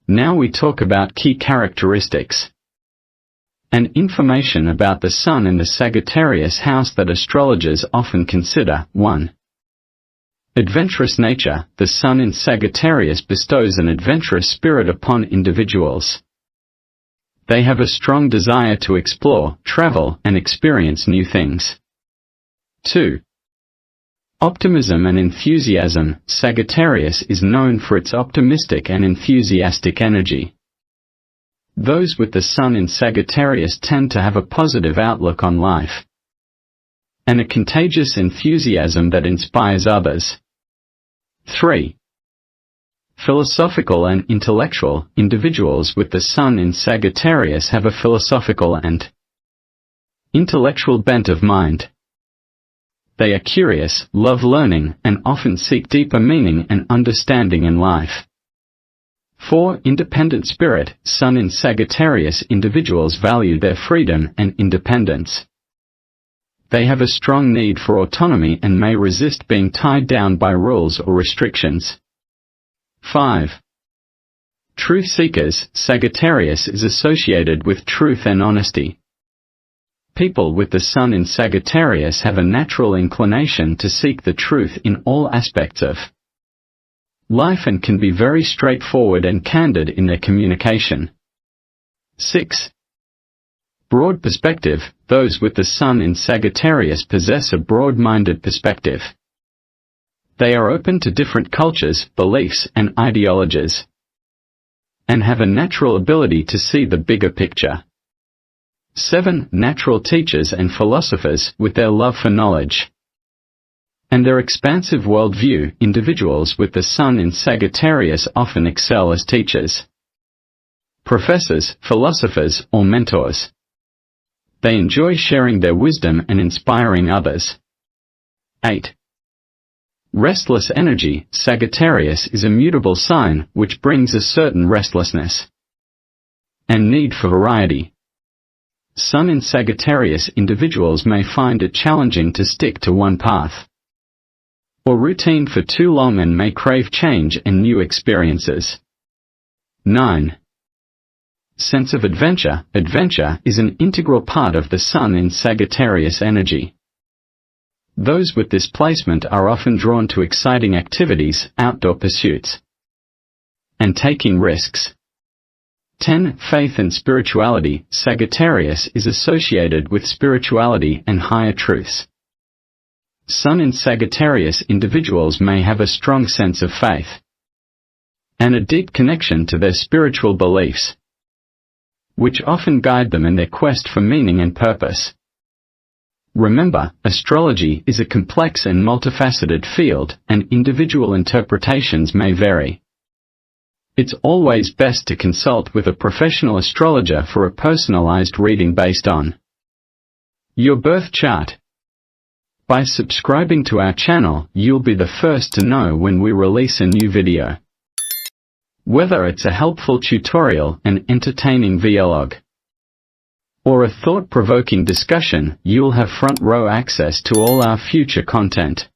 Now we talk about key characteristics and information about the Sun in the Sagittarius house that astrologers often consider. 1. Adventurous nature. The Sun in Sagittarius bestows an adventurous spirit upon individuals. They have a strong desire to explore, travel, and experience new things. 2. Optimism and enthusiasm. Sagittarius is known for its optimistic and enthusiastic energy. Those with the Sun in Sagittarius tend to have a positive outlook on life and a contagious enthusiasm that inspires others. 3. Philosophical and intellectual. Individuals with the Sun in Sagittarius have a philosophical and intellectual bent of mind. They are curious, love learning, and often seek deeper meaning and understanding in life. 4. Independent spirit. Sun in Sagittarius individuals value their freedom and independence. They have a strong need for autonomy and may resist being tied down by rules or restrictions. 5. Truth seekers. Sagittarius is associated with truth and honesty. People with the Sun in Sagittarius have a natural inclination to seek the truth in all aspects of life and can be very straightforward and candid in their communication. 6. Broad perspective. Those with the Sun in Sagittarius possess a broad-minded perspective. They are open to different cultures, beliefs, and ideologies, and have a natural ability to see the bigger picture. 7. Natural teachers and philosophers. With their love for knowledge and their expansive worldview, individuals with the Sun in Sagittarius often excel as teachers, professors, philosophers, or mentors. They enjoy sharing their wisdom and inspiring others. 8. Restless energy. Sagittarius is a mutable sign, which brings a certain restlessness and need for variety. Sun in Sagittarius individuals may find it challenging to stick to one path or routine for too long and may crave change and new experiences. 9. Sense of adventure. Adventure is an integral part of the Sun in Sagittarius energy. Those with this placement are often drawn to exciting activities, outdoor pursuits, and taking risks. 10. Faith and spirituality. Sagittarius is associated with spirituality and higher truths. Sun in Sagittarius individuals may have a strong sense of faith and a deep connection to their spiritual beliefs, which often guide them in their quest for meaning and purpose. Remember, astrology is a complex and multifaceted field, and individual interpretations may vary. It's always best to consult with a professional astrologer for a personalized reading based on your birth chart. By subscribing to our channel, you'll be the first to know when we release a new video. Whether it's a helpful tutorial, an entertaining vlog, or a thought-provoking discussion, you'll have front-row access to all our future content.